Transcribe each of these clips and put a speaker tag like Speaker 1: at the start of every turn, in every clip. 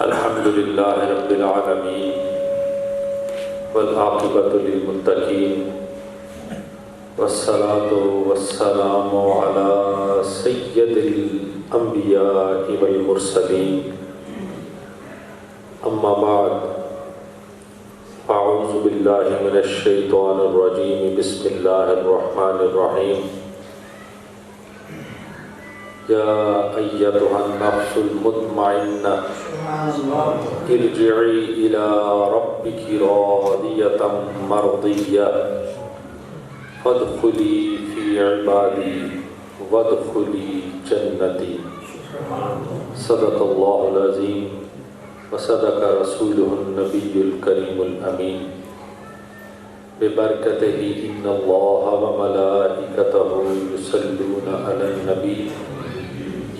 Speaker 1: الحمد للہ رب العالمین والعاقبۃ للمتقین والصلاۃ والسلام علی سید الانبیاء والمرسلین اما بعد اعوذ باللہ من الشیطان الرجیم بسم اللہ الرحمن الرحیم یا ایتها النفس المطمئنہ ارجعی الی ربک راضیۃ مرضیہ فادخلی فی عبادی وادخلی جنتی صدق اللہ العظیم وصدق رسولہ النبی الکریم الامین ببرکتہ ان اللہ وملائکتہ یصلون علی النبی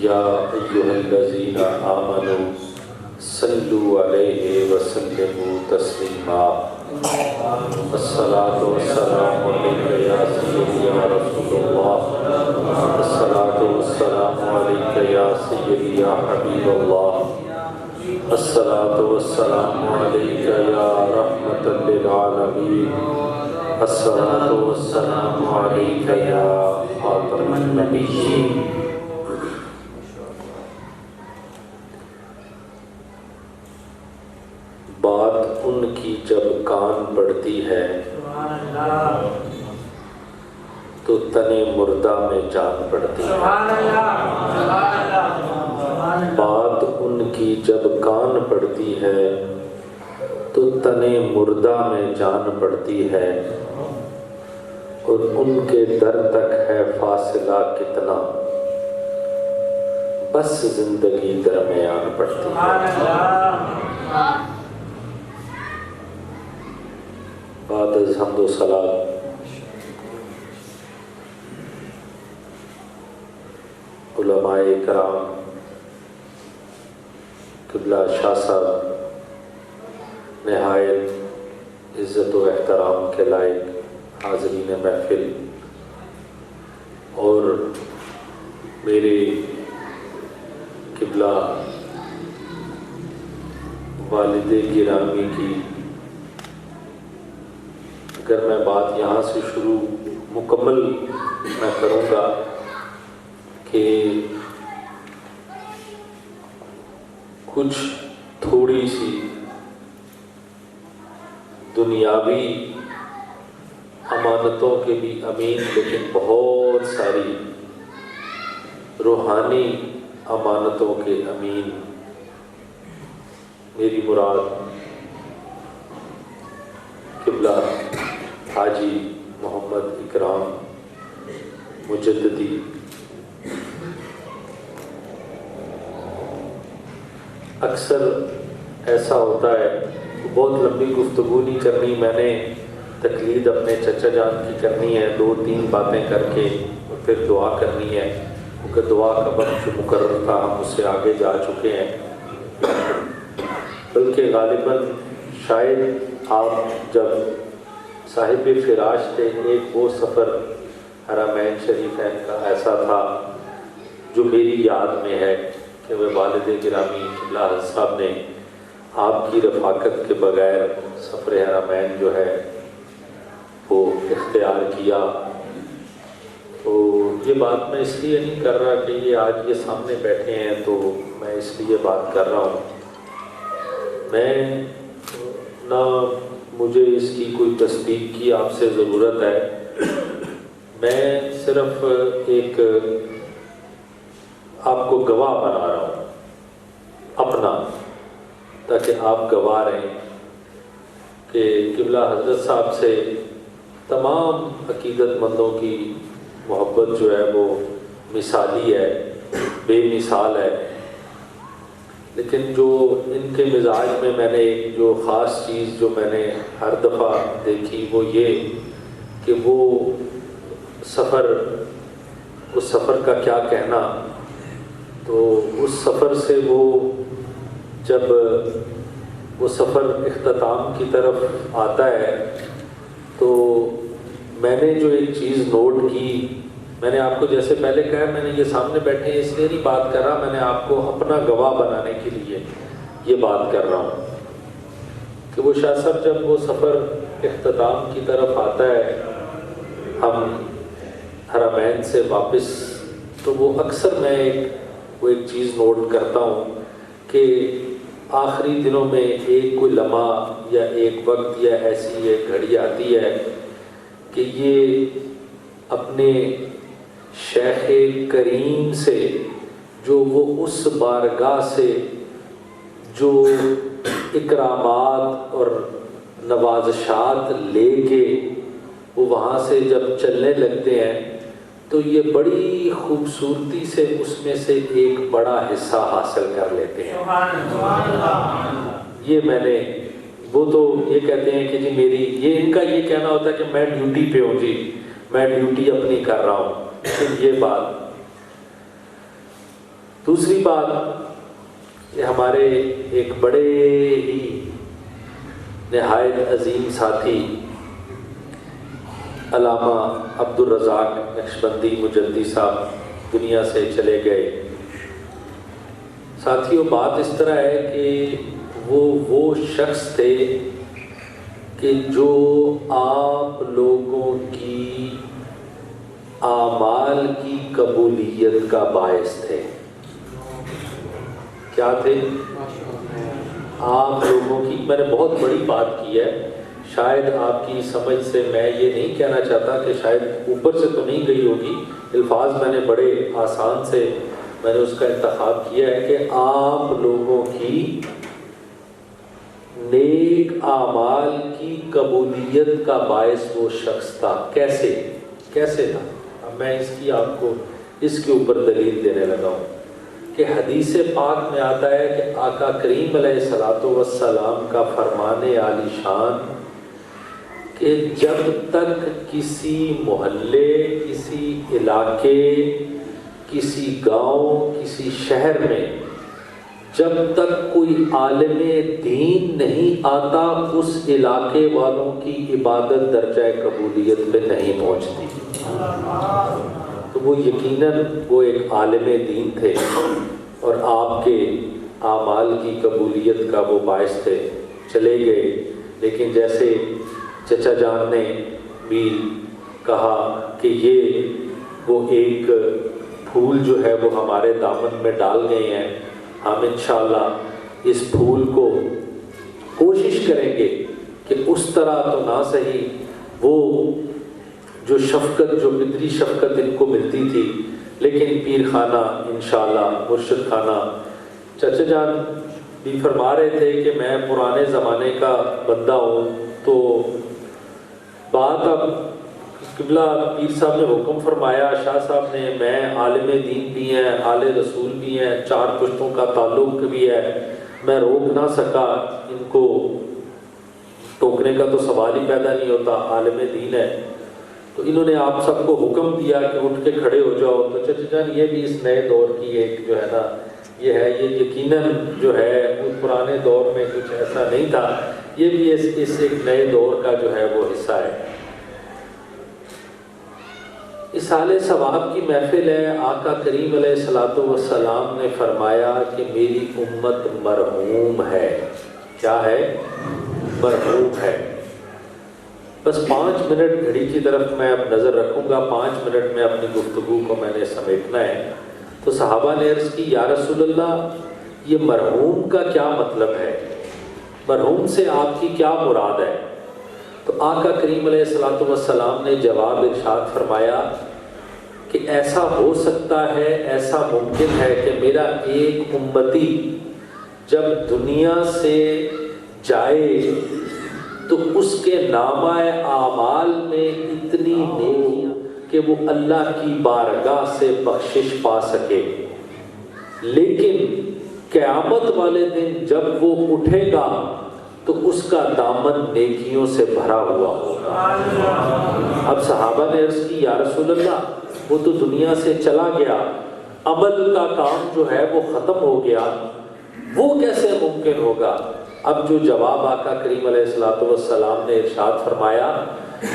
Speaker 1: یا ایھا الذین آمنوا صلوا علیہ وسلموا تسلیما الصلاۃ والسلام علیک یا سیدی یا رسول اللہ الصلاۃ والسلام علیک یا سیدی یا حبیب اللہ الصلاۃ والسلام علیک یا رحمۃ للعالمین الصلاۃ والسلام علیک یا خاتم النبیین. بات ان کی جب کان پڑتی ہے تو تنے مردہ میں جان پڑتی ہے. بات ان کی جب کان پڑتی ہے تو تنے مردہ میں جان پڑتی ہے اور ان کے در تک ہے فاصلہ کتنا بس زندگی درمیان پڑتی ہے. بعد از حمد و صلاۃ علماء کرام قبلہ شاہ صاحب نہایت عزت و احترام کے لائق حاضرین محفل اور میرے قبلہ والد گرامی کی اگر میں بات یہاں سے شروع مکمل میں کروں گا کہ کچھ تھوڑی سی دنیاوی امانتوں کے بھی امین لیکن بہت ساری روحانی امانتوں کے امین. میری مراد قبلہ حاجی محمد اکرام مجددی. اکثر ایسا ہوتا ہے بہت لمبی گفتگو نہیں کرنی، میں نے تقلید اپنے چچا جان کی کرنی ہے، 2-3 باتیں کر کے اور پھر دعا کرنی ہے کیونکہ دعا کا وقت جو مقرر تھا ہم اس سے آگے جا چکے ہیں. بلکہ غالباً شاید آپ جب صاحب فراش تھے ایک وہ سفر حرمین شریفین کا ایسا تھا جو میری یاد میں ہے کہ وہ والد گرامی قبلہ صاحب نے آپ کی رفاقت کے بغیر سفر حرمین جو ہے وہ اختیار کیا. تو یہ بات میں اس لیے نہیں کر رہا کہ یہ آج یہ سامنے بیٹھے ہیں تو میں اس لیے بات کر رہا ہوں. میں نہ مجھے اس کی کوئی تصدیق کی آپ سے ضرورت ہے، میں صرف ایک آپ کو گواہ بنا رہا ہوں اپنا، تاکہ آپ گواہ رہیں کہ قبلہ حضرت صاحب سے تمام عقیدت مندوں کی محبت جو ہے وہ مثالی ہے، بے مثال ہے. لیکن جو ان کے مزاج میں نے ایک جو خاص چیز جو میں نے ہر دفعہ دیکھی وہ یہ کہ وہ سفر، اس سفر کا کیا کہنا. تو اس سفر سے وہ جب وہ سفر اختتام کی طرف آتا ہے تو میں نے جو ایک چیز نوٹ کی، میں نے آپ کو جیسے پہلے کہا میں نے یہ سامنے بیٹھے اس لیے نہیں بات کر رہا، میں نے آپ کو اپنا گواہ بنانے کے لیے یہ بات کر رہا ہوں کہ وہ شاہ صاحب جب وہ سفر اختتام کی طرف آتا ہے، ہم حرمین سے واپس، تو وہ اکثر میں ایک چیز نوٹ کرتا ہوں کہ آخری دنوں میں ایک کوئی لمحہ یا ایک وقت یا ایسی ایک گھڑی آتی ہے کہ یہ اپنے شیخ کریم سے جو وہ اس بارگاہ سے جو اکرامات اور نوازشات لے کے وہ وہاں سے جب چلنے لگتے ہیں تو یہ بڑی خوبصورتی سے اس میں سے ایک بڑا حصہ حاصل کر لیتے ہیں۔ یہ میں نے، وہ تو یہ کہتے ہیں کہ جی میری، یہ ان کا یہ کہنا ہوتا ہے کہ میں ڈیوٹی پہ ہوں، جی میں ڈیوٹی اپنی کر رہا ہوں، لیکن یہ بات۔ دوسری بات، یہ ہمارے ایک بڑے ہی نہایت عظیم ساتھی علامہ عبدالرزاق نقشبندی مجدی صاحب دنیا سے چلے گئے۔ ساتھیوں، بات اس طرح ہے کہ وہ شخص تھے کہ جو آپ لوگوں کی اعمال کی قبولیت کا باعث تھے۔ کیا تھے؟ آپ لوگوں کی، میں نے بہت بڑی بات کی ہے، شاید آپ کی سمجھ سے میں یہ نہیں کہنا چاہتا کہ شاید اوپر سے تو نہیں گئی ہوگی، الفاظ میں نے بڑے آسان سے میں نے اس کا انتخاب کیا ہے کہ آپ لوگوں کی نیک اعمال کی قبولیت کا باعث وہ شخص تھا۔ کیسے تھا؟ اب میں اس کی آپ کو اس کے اوپر دلیل دینے لگا ہوں کہ حدیث پاک میں آتا ہے کہ آقا کریم علیہ الصلوۃ والسلام کا فرمان عالی شان کہ جب تک کسی محلے، کسی علاقے، کسی گاؤں، کسی شہر میں جب تک کوئی عالم دین نہیں آتا اس علاقے والوں کی عبادت درجہ قبولیت پہ نہیں پہنچتی۔ تو وہ یقیناً وہ ایک عالم دین تھے اور آپ کے اعمال کی قبولیت کا وہ باعث تھے، چلے گئے۔ لیکن جیسے چچا جان نے بھی کہا کہ یہ وہ ایک پھول جو ہے وہ ہمارے دامن میں ڈال گئے ہیں، ہم انشاءاللہ اس پھول کو کوشش کریں گے کہ اس طرح تو نہ صحیح وہ جو شفقت، جو فطری شفقت ان کو ملتی تھی، لیکن پیر خانہ انشاءاللہ، مرشد خانہ، چچا جان بھی فرما رہے تھے کہ میں پرانے زمانے کا بندہ ہوں، تو بات اب قبلہ پیر صاحب نے حکم فرمایا، شاہ صاحب نے، میں عالم دین بھی ہیں، آل رسول بھی ہیں، 4 پشتوں کا تعلق بھی ہے، میں روک نہ سکا ان کو، ٹوکنے کا تو سوال ہی پیدا نہیں ہوتا، عالم دین ہے۔ تو انہوں نے آپ سب کو حکم دیا کہ اٹھ کے کھڑے ہو جاؤ۔ تو چچا جان یہ بھی اس نئے دور کی ایک جو ہے نا، یہ ہے، یہ یقیناً جو ہے وہ پرانے دور میں کچھ ایسا نہیں تھا، یہ بھی اس ایک نئے دور کا جو ہے وہ حصہ ہے۔ اصالِ ثواب کی محفل ہے۔ آقا کریم علیہ الصلوۃ والسلام نے فرمایا کہ میری امت مرحوم ہے۔ کیا ہے؟ مرحوم ہے۔ بس 5 منٹ گھڑی کی طرف میں اب نظر رکھوں گا، 5 منٹ میں اپنی گفتگو کو میں نے سمیٹنا ہے۔ تو صحابہ نے عرض کی، یا رسول اللہ، یہ مرحوم کا کیا مطلب ہے؟ مرحوم سے آپ کی کیا مراد ہے؟ تو آقا کریم علیہ الصلوۃ والسلام نے جواب ارشاد فرمایا کہ ایسا ہو سکتا ہے، ایسا ممکن ہے کہ میرا ایک امتی جب دنیا سے جائے تو اس کے نامہ اعمال میں اتنی نیکیاں کہ وہ اللہ کی بارگاہ سے بخشش پا سکے، لیکن قیامت والے دن جب وہ اٹھے گا تو اس کا دامن نیکیوں سے بھرا ہوا ہوگا۔ اب صحابہ نے عرض کی، یا رسول اللہ، وہ تو دنیا سے چلا گیا، عمل کا کام جو ہے وہ ختم ہو گیا، وہ کیسے ممکن ہوگا؟ اب جو جواب آقا کریم علیہ الصلوۃ والسلام نے ارشاد فرمایا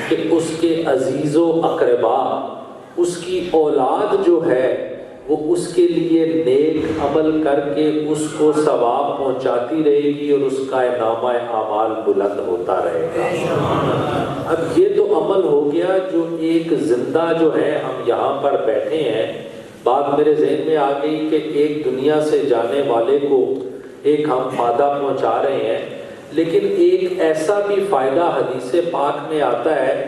Speaker 1: کہ اس کے عزیز و اقربا، اس کی اولاد جو ہے وہ اس کے لیے نیک عمل کر کے اس کو ثواب پہنچاتی رہے گی اور اس کا نامہ اعمال بلند ہوتا رہے گا۔ اب یہ تو عمل ہو گیا جو ایک زندہ جو ہے ہم یہاں پر بیٹھے ہیں، بات میرے ذہن میں آ گئی کہ ایک دنیا سے جانے والے کو ایک ہم فائدہ پہنچا رہے ہیں، لیکن ایک ایسا بھی فائدہ حدیث پاک میں آتا ہے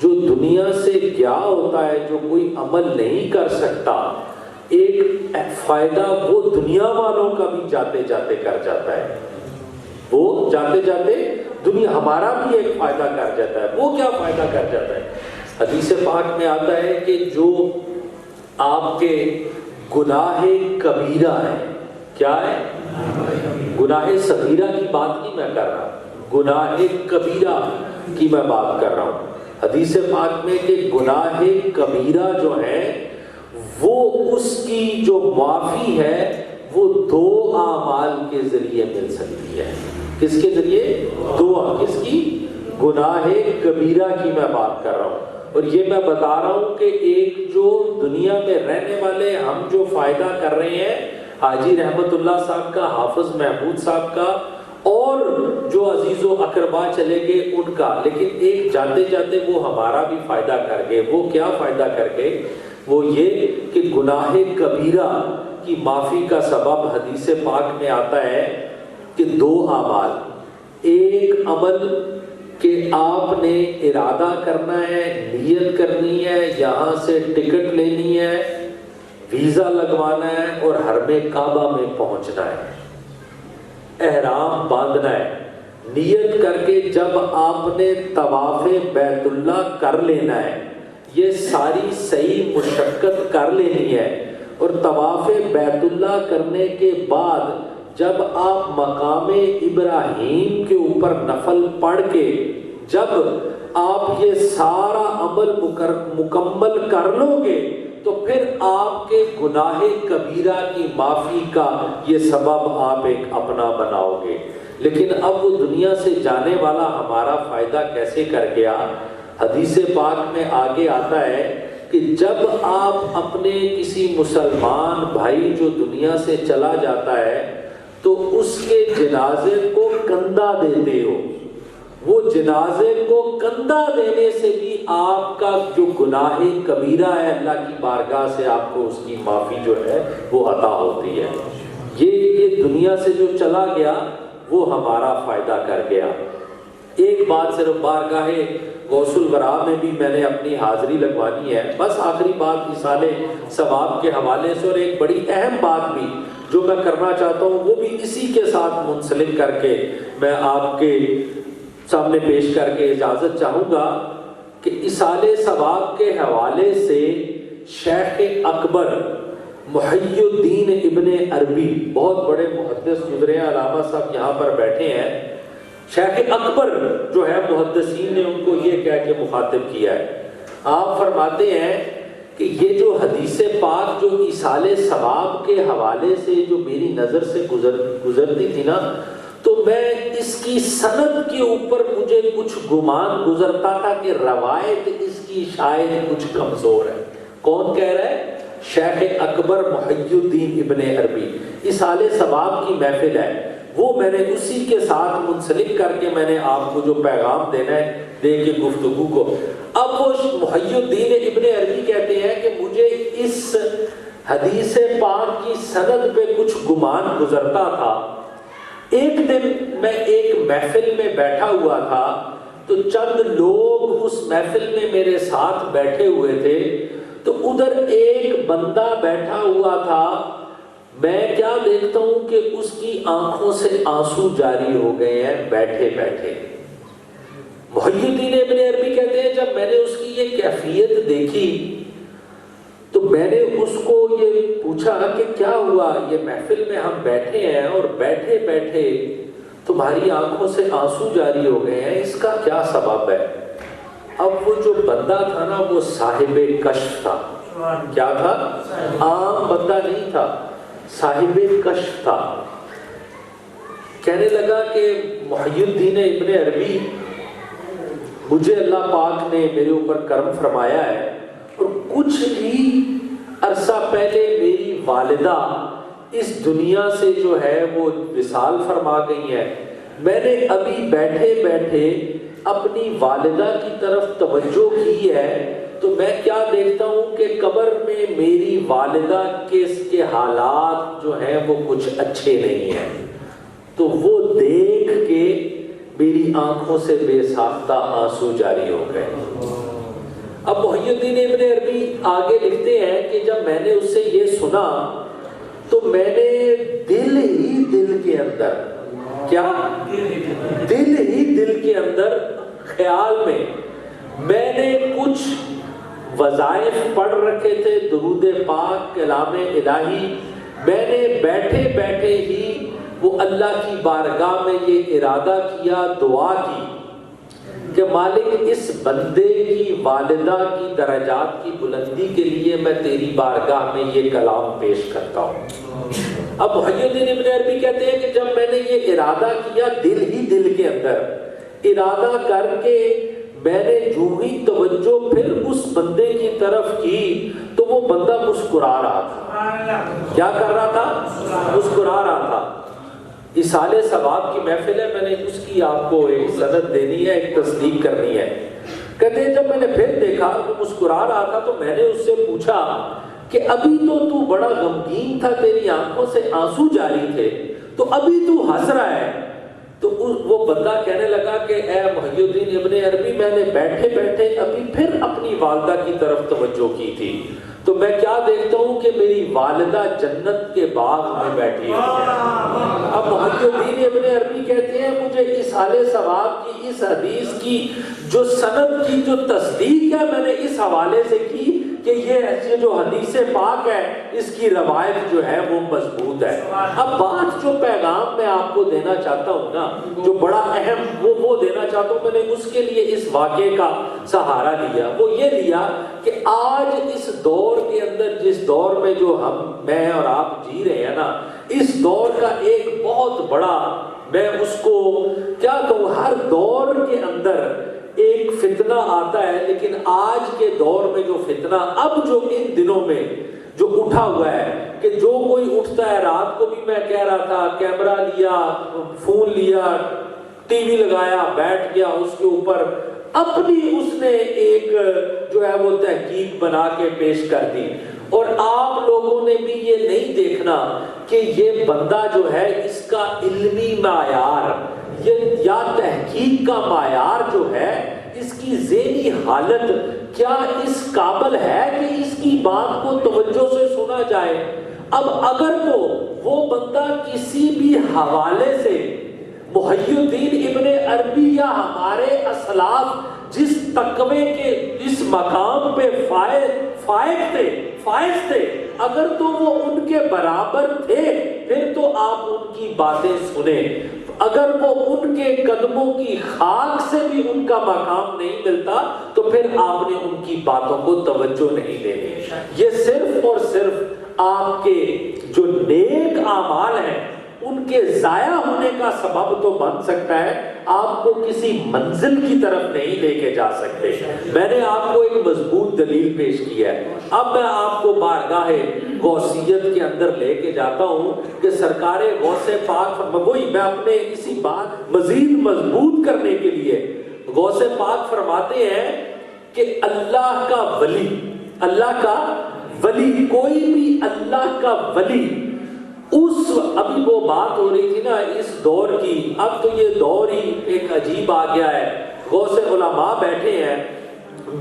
Speaker 1: جو دنیا سے گیا ہوتا ہے، جو کوئی عمل نہیں کر سکتا، ایک فائدہ وہ دنیا والوں کا بھی جاتے جاتے کر جاتا ہے، وہ جاتے جاتے دنیا ہمارا بھی ایک فائدہ کر جاتا ہے۔ وہ کیا فائدہ کر جاتا ہے؟ حدیث پاک میں آتا ہے کہ جو آپ کے گناہ کبیرہ ہے، کیا ہے؟ گناہ صغیرہ کی بات نہیں میں کر رہا، گناہ کبیرہ کی میں بات کر رہا ہوں۔ حدیث پاک میں کہ گناہ کبیرہ جو ہے وہ اس کی جو معافی ہے وہ دو اعمال کے ذریعے مل سکتی ہے۔ کس کے ذریعے؟ کس کی؟ گناہ کبیرہ کی میں بات کر رہا ہوں، اور یہ میں بتا رہا ہوں کہ ایک جو دنیا میں رہنے والے ہم جو فائدہ کر رہے ہیں، حاجی رحمت اللہ صاحب کا، حافظ محمود صاحب کا، اور جو عزیز و اقربا چلے گئے ان کا، لیکن ایک جاتے جاتے وہ ہمارا بھی فائدہ کر گئے۔ وہ کیا فائدہ کر گئے؟ وہ یہ کہ گناہ کبیرہ کی معافی کا سبب حدیث پاک میں آتا ہے کہ دو اعمال، ایک عمل کہ آپ نے ارادہ کرنا ہے، نیت کرنی ہے، یہاں سے ٹکٹ لینی ہے، ویزا لگوانا ہے اور حرم کعبہ میں پہنچنا ہے، احرام باندھنا ہے، نیت کر کے جب آپ نے طواف بیت اللہ کر لینا ہے، یہ ساری صحیح مشقت کر لینی ہے، اور طواف بیت اللہ کرنے کے بعد جب آپ مقام ابراہیم کے اوپر نفل پڑھ کے جب آپ یہ سارا عمل مکمل کر لو گے تو پھر آپ کے گناہ کبیرہ کی معافی کا یہ سبب آپ ایک اپنا بناؤ گے۔ لیکن اب وہ دنیا سے جانے والا ہمارا فائدہ کیسے کر گیا؟ حدیث پاک میں آگے آتا ہے کہ جب آپ اپنے کسی مسلمان بھائی جو دنیا سے چلا جاتا ہے تو اس کے جنازے کو کندھا دیتے ہو، وہ جنازے کو کندھا دینے سے بھی آپ کا جو گناہ کبیرہ ہے اللہ کی بارگاہ سے آپ کو اس کی معافی جو ہے وہ عطا ہوتی ہے۔ یہ دنیا سے جو چلا گیا وہ ہمارا فائدہ کر گیا۔ ایک بات صرف بارگاہ غوث الورا میں بھی میں نے اپنی حاضری لگوانی ہے، بس آخری بات ایصال ثواب کے حوالے سے، اور ایک بڑی اہم بات بھی جو میں کرنا چاہتا ہوں وہ بھی اسی کے ساتھ منسلک کر کے میں آپ کے سامنے پیش کر کے اجازت چاہوں گا کہ ایصال ثواب کے حوالے سے شیخ اکبر محی الدین ابن عربی، بہت بڑے محدث گزرے ہیں، علامہ صاحب یہاں پر بیٹھے ہیں، شیخ اکبر جو ہے محدثین نے ان کو یہ کہہ کے مخاطب کیا ہے، آپ فرماتے ہیں کہ یہ جو حدیث پاک جو ایصال ثواب کے حوالے سے جو میری نظر سے گزرتی تھی نا، تو میں اس کی سند کے اوپر مجھے کچھ گمان گزرتا تھا کہ روایت اس کی شاید کچھ کمزور ہے۔ کون کہہ رہا ہے؟ شیخ اکبر محی الدین ابن عربی، ایصال ثواب کی محفل ہے، وہ میں نے اسی کے ساتھ منسلک کر کے میں نے آپ کو جو پیغام دینا ہے دے کے گفتگو کو۔ اب وہ محی الدین ابن عربی کہتے ہیں کہ مجھے اس حدیث پاک کی سند پہ کچھ گمان گزرتا تھا۔ ایک دن میں ایک محفل میں بیٹھا ہوا تھا تو چند لوگ اس محفل میں میرے ساتھ بیٹھے ہوئے تھے، تو ادھر ایک بندہ بیٹھا ہوا تھا، میں کیا دیکھتا ہوں کہ اس کی آنکھوں سے آنسو جاری ہو گئے ہیں بیٹھے بیٹھے۔ محی الدین ابن عربی کہتے ہیں جب میں نے اس کی یہ کیفیت دیکھی تو میں نے اس کو یہ پوچھا کہ کیا ہوا، یہ محفل میں ہم بیٹھے ہیں اور بیٹھے بیٹھے تمہاری آنکھوں سے آنسو جاری ہو گئے ہیں، اس کا کیا سبب ہے؟ اب وہ جو بندہ تھا نا وہ صاحب کشف تھا۔ کیا تھا؟ عام بندہ نہیں تھا، صاحب کشف تھا۔ کہنے لگا کہ محی الدین ابن عربی، مجھے اللہ پاک نے میرے اوپر کرم فرمایا ہے اور کچھ بھی عرصہ پہلے میری والدہ اس دنیا سے جو ہے وہ وصال فرما گئی ہیں، میں نے ابھی بیٹھے بیٹھے اپنی والدہ کی طرف توجہ کی ہے تو میں کیا دیکھتا ہوں کہ قبر میں میری والدہ کے حالات جو ہیں وہ کچھ اچھے نہیں ہیں۔ تو وہ دیکھ کے میری آنکھوں سے بے ساختہ آنسو جاری ہو گئے۔ اب محی الدین ابن عربی آگے لکھتے ہیں کہ جب میں نے اس سے یہ سنا تو میں نے دل ہی دل کے اندر، کیا دل ہی دل کے اندر خیال میں نے کچھ وظائف پڑھ رکھے تھے، درود پاک، کلام الہی، میں نے بیٹھے بیٹھے ہی وہ اللہ کی بارگاہ میں یہ ارادہ کیا، دعا کی کہ مالک اس بندے کی والدہ کی درجات کی بلندی کے لیے میں تیری بارگاہ میں یہ کلام پیش کرتا ہوں۔ اب محی الدین ابن عربی کہتے ہیں کہ جب میں نے یہ ارادہ کیا دل ہی دل کے اندر، ارادہ کر کے میں نے جو ہی توجہ پھر اس بندے کی طرف کی تو وہ بندہ مسکرا رہا تھا۔ کیا کر رہا تھا؟ مسکرا رہا تھا۔ اصالِ ثواب کی محفل ہے، میں نے اس کی آپ کو ایک سند دینی ہے، ایک تصدیق کرنی ہے۔ کہتے ہیں جب میں نے پھر دیکھا وہ مسکرا رہا تھا تو میں نے اس سے پوچھا کہ ابھی تو بڑا غمگین تھا، تیری آنکھوں سے آنسو جاری تھے، تو ابھی تو ہنس رہا ہے؟ تو وہ بندہ کہنے لگا کہ اے محی الدین ابن عربی، میں نے بیٹھے بیٹھے ابھی پھر اپنی والدہ کی طرف توجہ کی تھی تو میں کیا دیکھتا ہوں کہ میری والدہ جنت کے باغ میں بیٹھی ہوئی ہے۔ اب محی الدین ابن عربی کہتے ہیں مجھے اس حال ثواب کی، اس حدیث کی جو سند کی جو تصدیق ہے میں نے اس حوالے سے کی کہ یہ جو حدیث پاک ہے اس کی روایت جو ہے وہ مضبوط ہے۔ اب بات جو پیغام میں آپ کو دینا چاہتا ہوں نا، جو بڑا اہم وہ دینا چاہتا ہوں، میں نے اس کے لیے اس واقعے کا سہارا لیا، وہ یہ لیا کہ آج اس دور کے اندر، جس دور میں جو میں اور آپ جی رہے ہیں نا، اس دور کا ایک بہت بڑا، میں اس کو کیا کہوں، ہر دور کے اندر ایک فتنہ آتا ہے، لیکن آج کے دور میں جو فتنہ اب جو ان دنوں میں جو اٹھا ہوا ہے کہ جو کوئی اٹھتا ہے، رات کو بھی میں کہہ رہا تھا، کیمرہ لیا، فون لیا، ٹی وی لگایا، بیٹھ گیا، اس کے اوپر اپنی اس نے ایک جو ہے وہ تحقیق بنا کے پیش کر دی، اور آپ لوگوں نے بھی یہ نہیں دیکھنا کہ یہ بندہ جو ہے اس کا علمی معیار یا تحقیق کا معیار جو ہے، اس کی ذہنی حالت کیا اس قابل ہے کہ اس کی بات کو توجہ سے سنا جائے۔ اب اگر تو وہ بندہ کسی بھی حوالے سے محی الدین ابن عربی یا ہمارے اسلاف جس تقوی کے اس مقام پہ فائز تھے، اگر تو وہ ان کے برابر تھے پھر تو آپ ان کی باتیں سنیں، اگر وہ ان کے قدموں کی خاک سے بھی ان کا مقام نہیں ملتا تو پھر آپ نے ان کی باتوں کو توجہ نہیں دینی۔ یہ صرف اور صرف آپ کے جو نیک اعمال ہیں ان کے ضائع ہونے کا سبب تو بن سکتا ہے، آپ کو کسی منزل کی طرف نہیں لے کے جا سکتے۔ میں نے آپ کو ایک مضبوط دلیل پیش کی ہے، اب میں آپ کو بارگاہ غوثیت کے اندر لے کے جاتا ہوں کہ سرکار غوث پاک، وہی میں اپنے اسی بات مزید مضبوط کرنے کے لیے، غوث پاک فرماتے ہیں کہ اللہ کا ولی کوئی بھی اللہ کا ولی، ابھی وہ بات ہو رہی تھی نا اس دور کی، اب تو یہ دور ہی ایک عجیب آ گیا ہے، غوث علماء بیٹھے ہیں،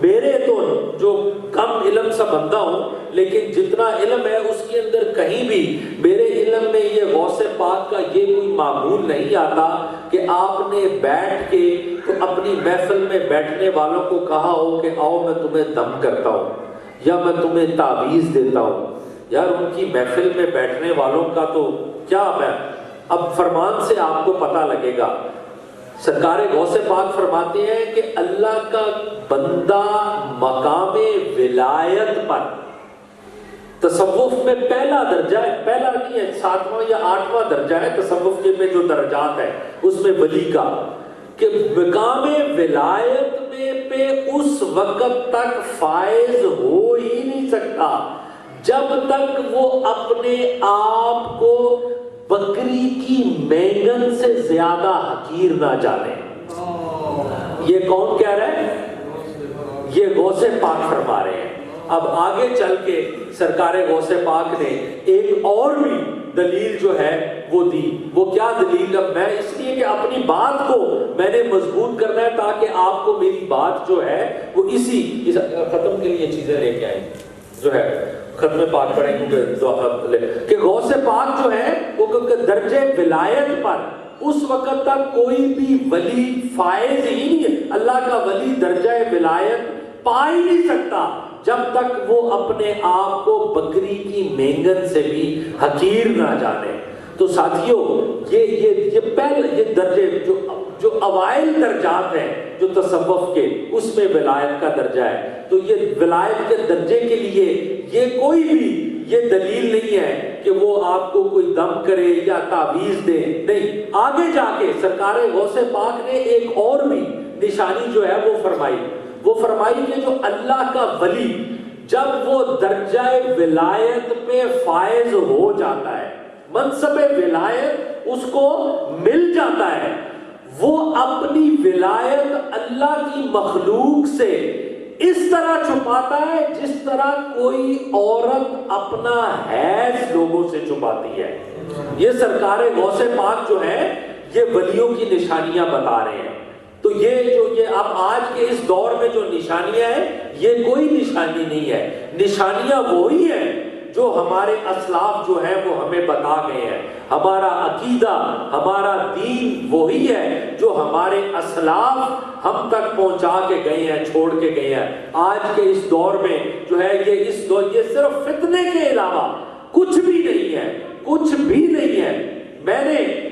Speaker 1: میرے تو جو کم علم سا بندہ ہوں لیکن جتنا علم ہے اس کے اندر کہیں بھی میرے علم میں یہ غوث پاک کا یہ کوئی معمول نہیں آتا کہ آپ نے بیٹھ کے اپنی محفل میں بیٹھنے والوں کو کہا ہو کہ آؤ میں تمہیں دم کرتا ہوں یا میں تمہیں تعویذ دیتا ہوں۔ یار ان کی محفل میں بیٹھنے والوں کا تو کیا، میں اب فرمان سے آپ کو پتہ لگے گا۔ سرکار غوث پاک فرماتے ہیں کہ اللہ کا بندہ مقام ولایت پر، تصوف میں پہلا درجہ ہے، پہلا نہیں ہے، 7واں یا 8واں درجہ ہے تصوف کے میں جو درجات ہے اس میں ولی کا، کہ مقام ولایت میں پہ اس وقت تک فائز ہو ہی نہیں سکتا جب تک وہ اپنے آپ کو بکری کی مینگن سے زیادہ حقیر نہ جانے. یہ کون کہہ رہا ہے؟ یہ غوث پاک فرما رہے ہیں. اب آگے چل کے سرکار غوث پاک نے ایک اور بھی دلیل جو ہے وہ دی. وہ کیا دلیل؟ اب میں اس لیے کہ اپنی بات کو میں نے مضبوط کرنا ہے تاکہ آپ کو میری بات جو ہے وہ اسی ختم کے لیے چیزیں لے کے آئیں جو ہے ختم پاک پڑھیں کہ غوث پاک جو ہے وہ درجے ولایت پر اس وقت تک کوئی بھی ولی فائز ہی نہیں ہے. اللہ کا ولی درجہ ولایت پا ہی نہیں سکتا جب تک وہ اپنے آپ کو بکری کی مینگن سے بھی حقیر نہ جانے. تو ساتھیوں یہ پہلے یہ درجے جو اوائل درجات ہیں جو تصوف کے اس میں ولایت کا درجہ ہے. تو یہ ولایت کے درجے کے لیے یہ کوئی بھی یہ دلیل نہیں ہے کہ وہ آپ کو کوئی دم کرے یا تعویذ دے. نہیں، آگے جا کے سرکار غوث پاک نے ایک اور بھی نشانی جو ہے وہ فرمائی کہ جو اللہ کا ولی جب وہ درجہ ولایت پہ فائز ہو جاتا ہے، منصب ولایت اس کو مل جاتا ہے، وہ اپنی ولایت اللہ کی مخلوق سے اس طرح چھپاتا ہے جس طرح کوئی عورت اپنا حیض لوگوں سے چھپاتی ہے. یہ سرکار غوث پاک جو ہے یہ ولیوں کی نشانیاں بتا رہے ہیں. تو یہ اب آج کے اس دور میں جو نشانیاں ہیں یہ کوئی نشانی نہیں ہے. نشانیاں وہی ہیں جو ہمارے اسلاف جو ہیں وہ ہمیں بتا گئے ہیں. ہمارا عقیدہ ہمارا دین وہی ہے جو ہمارے اسلاف ہم تک پہنچا کے گئے ہیں، چھوڑ کے گئے ہیں. آج کے اس دور میں جو ہے یہ صرف فتنے کے علاوہ کچھ بھی نہیں ہے، کچھ بھی نہیں ہے.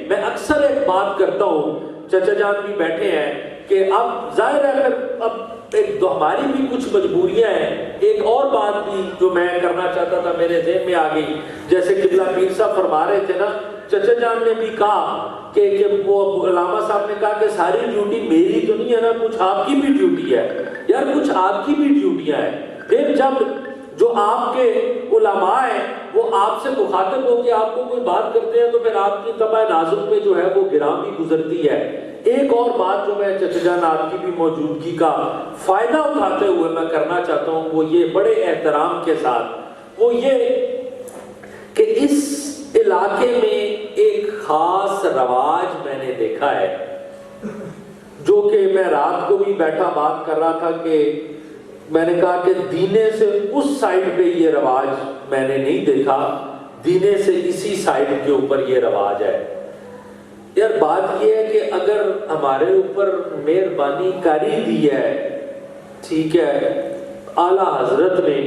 Speaker 1: میں اکثر ایک بات کرتا ہوں، چچا جان بھی بیٹھے ہیں، کہ اب ظاہر ہے اب ہماری بھی کچھ مجبوریاں ہیں. ایک اور بات بھی جو میں کرنا چاہتا تھا میرے ذہن میں آ گئی، جیسے قبلہ پیر صاحب فرما رہے تھے نا، چچا جان نے بھی کہا کہ وہ علامہ صاحب نے کہا کہ ساری ڈیوٹی میری تو نہیں ہے نا، کچھ آپ کی بھی ڈیوٹی ہے. یار کچھ آپ کی بھی ڈیوٹیاں ہیں. پھر جب جو آپ کے علماء ہیں وہ آپ سے مخاطب ہو کے آپ کو کوئی بات کرتے ہیں تو پھر آپ کی طبع نازک پہ جو ہے وہ گراں بھی گزرتی ہے. ایک اور بات جو میں چچا جان آپ کی بھی موجودگی کا فائدہ اٹھاتے ہوئے میں کرنا چاہتا ہوں وہ یہ بڑے احترام کے ساتھ، وہ یہ کہ اس علاقے میں ایک خاص رواج میں نے دیکھا ہے جو کہ میں رات کو بھی بیٹھا بات کر رہا تھا کہ میں نے کہا کہ دینے سے اس سائڈ پہ یہ رواج میں نے نہیں دیکھا، دینے سے اسی سائڈ کے اوپر یہ رواج ہے. یار بات یہ ہے کہ اگر ہمارے اوپر مہربانی کاری دی ہے، ٹھیک ہے، اعلیٰ حضرت نے،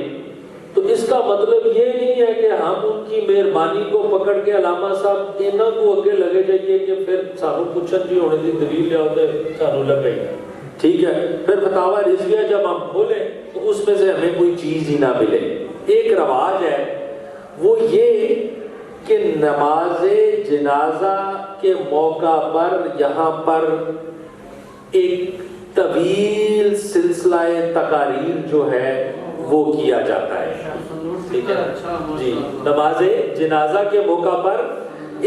Speaker 1: تو اس کا مطلب یہ نہیں ہے کہ ہم ان کی مہربانی کو پکڑ کے علامہ صاحب انہوں کو اگے لگے جائیے کہ پھر سانو پوچھن جی ہونے کی دلیل لیا ہوتے سانو لگے. ٹھیک ہے، پھر فتاویٰ رضویہ جب ہم کھولیں تو اس میں سے ہمیں کوئی چیز ہی نہ ملے. ایک رواج ہے وہ یہ کہ نماز جنازہ کے موقع پر یہاں پر ایک طویل سلسلہ تقاریر جو ہے وہ کیا جاتا ہے. ٹھیک ہے جی، نماز جنازہ کے موقع پر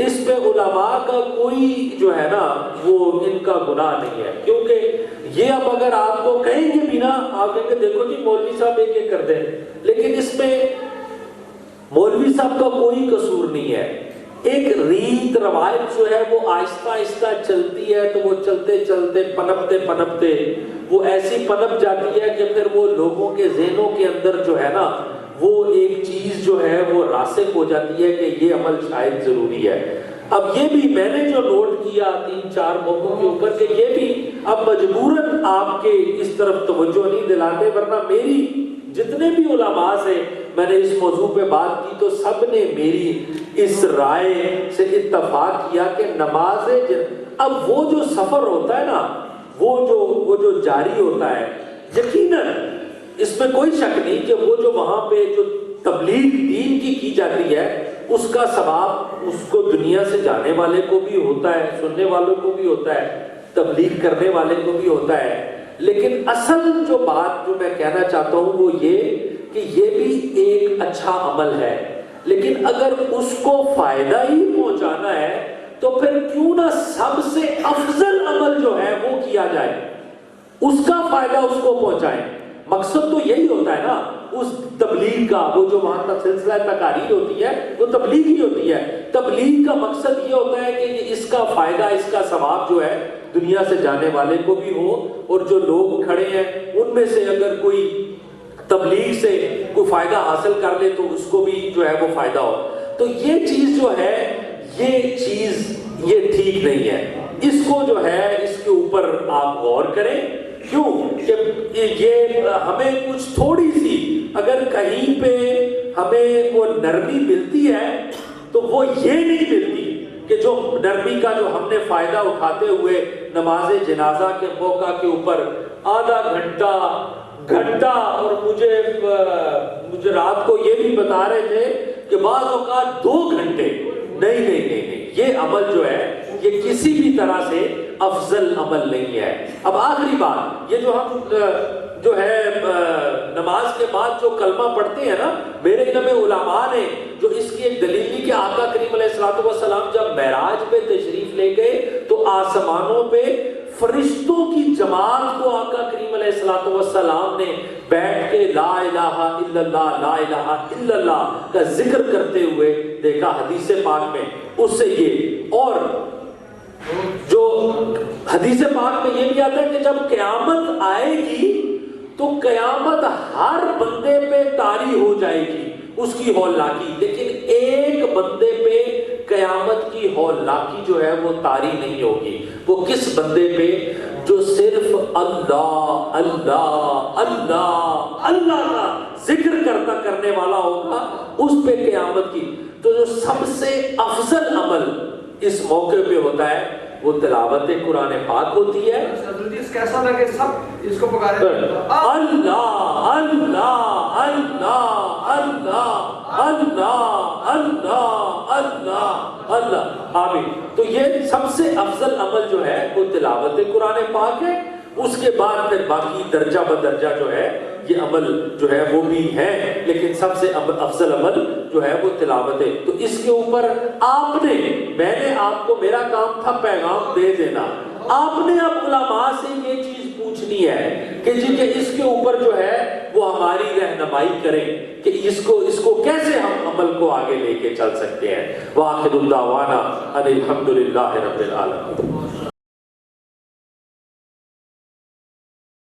Speaker 1: اس پہ علماء کا کوئی جو ہے نا وہ ان کا گناہ نہیں ہے، کیونکہ یہ اب اگر آپ کو کہیں گے بھی نا، آپ کہیں گے دیکھو جی مولوی صاحب ایک ایک کر دیں، لیکن اس میں مولوی صاحب کا کوئی قصور نہیں ہے. ایک ریت روایت جو ہے وہ آہستہ آہستہ چلتی ہے تو وہ چلتے چلتے پنپتے وہ ایسی پنپ جاتی ہے کہ پھر وہ لوگوں کے ذہنوں کے اندر جو ہے نا وہ ایک چیز جو ہے وہ راسخ ہو جاتی ہے کہ یہ عمل شاید ضروری ہے. اب یہ بھی میں نے جو نوٹ کیا 3-4 موقعوں کے اوپر کہ یہ بھی اب مجبوراً آپ کے اس طرف توجہ نہیں دلاتے، ورنہ میری جتنے بھی علماء سے میں نے اس موضوع پہ بات کی تو سب نے میری اس رائے سے اتفاق کیا کہ نماز اب وہ جو سفر ہوتا ہے نا وہ جو جاری ہوتا ہے، یقیناً اس میں کوئی شک نہیں کہ وہ جو وہاں پہ جو تبلیغ دین کی جاتی ہے اس کا ثواب اس کو دنیا سے جانے والے کو بھی ہوتا ہے، سننے والوں کو بھی ہوتا ہے، تبلیغ کرنے والے کو بھی ہوتا ہے. لیکن اصل جو بات جو میں کہنا چاہتا ہوں وہ یہ کہ یہ بھی ایک اچھا عمل ہے، لیکن اگر اس کو فائدہ ہی پہنچانا ہے تو پھر کیوں نہ سب سے افضل عمل جو ہے وہ کیا جائے، اس کا فائدہ اس کو پہنچائیں۔ مقصد تو یہی ہوتا ہے نا اس تبلیغ کا، وہ جو وہاں تک سلسلہ تقاریر ہوتی ہے وہ تبلیغ ہی ہوتی ہے۔ تبلیغ کا مقصد یہ ہوتا ہے کہ اس کا فائدہ، اس کا ثواب جو ہے دنیا سے جانے والے کو بھی ہو، اور جو لوگ کھڑے ہیں ان میں سے اگر کوئی تبلیغ سے کوئی فائدہ حاصل کر لے تو اس کو بھی جو ہے وہ فائدہ ہو۔ تو یہ چیز جو ہے یہ چیز یہ ٹھیک نہیں ہے، اس کو جو ہے اس کے اوپر آپ غور کریں۔ کیوں کہ یہ ہمیں کچھ تھوڑی سی اگر کہیں پہ ہمیں وہ نرمی ملتی ہے تو وہ یہ نہیں ملتی کہ جو نرمی کا جو ہم نے فائدہ اٹھاتے ہوئے نماز جنازہ کے موقع کے اوپر آدھا گھنٹہ اور مجھے رات کو یہ بھی بتا رہے تھے کہ بعض اوقات 2 گھنٹے، نہیں، یہ عمل جو ہے یہ کسی بھی طرح سے افضل عمل نہیں ہے۔ اب آخری بات، یہ جو ہم جو ہے نماز کے بعد جو کلمہ پڑھتے ہیں نا، میرے علم علماء نے جو اس کی ایک دلیل دی کہ آقا کریم علیہ الصلوۃ والسلام جب معراج پہ تشریف لے گئے تو آسمانوں پہ فرشتوں کی جماعت کو آقا کریم علیہ الصلوۃ والسلام نے بیٹھ کے لا الہ الا اللہ، لا الہ الا اللہ کا ذکر کرتے ہوئے دیکھا حدیث پاک میں۔ اس سے یہ، اور جو حدیث پاک میں یہ بھی آتا ہے کہ جب قیامت آئے گی تو قیامت ہر بندے پہ طاری ہو جائے گی اس کی ہولناکی، لیکن ایک بندے پہ قیامت کی ہولناکی جو ہے وہ طاری نہیں ہوگی۔ وہ کس بندے پہ؟ جو صرف اللہ اللہ اللہ اللہ کا ذکر کرنے والا ہوگا، اس پہ قیامت کی۔ تو جو سب سے افضل عمل اس موقع پہ ہوتا ہے وہ تلاوت قرآن پاک ہوتی ہے۔
Speaker 2: کیسا تھا کہ سب اس کو پکارے
Speaker 1: اللہ اللہ اللہ اللہ اللہ اللہ اللہ اللہ، آمین۔ تو یہ سب سے افضل عمل جو ہے وہ تلاوت قرآن پاک ہے۔ اس کے بعد پھر باقی درجہ بدرجہ جو ہے یہ عمل جو ہے وہ بھی ہے، لیکن سب سے افضل عمل جو ہے وہ تلاوت ہے۔ تو اس کے اوپر میں نے آپ کو، میرا کام تھا پیغام دے دینا، آپ نے اب علماء سے یہ چیز پوچھنی ہے کہ جی کہ اس کے اوپر جو ہے وہ ہماری رہنمائی کریں کہ اس کو کیسے ہم عمل کو آگے لے کے چل سکتے ہیں۔ وآخر دعوانا ان الحمد للہ رب العالمین۔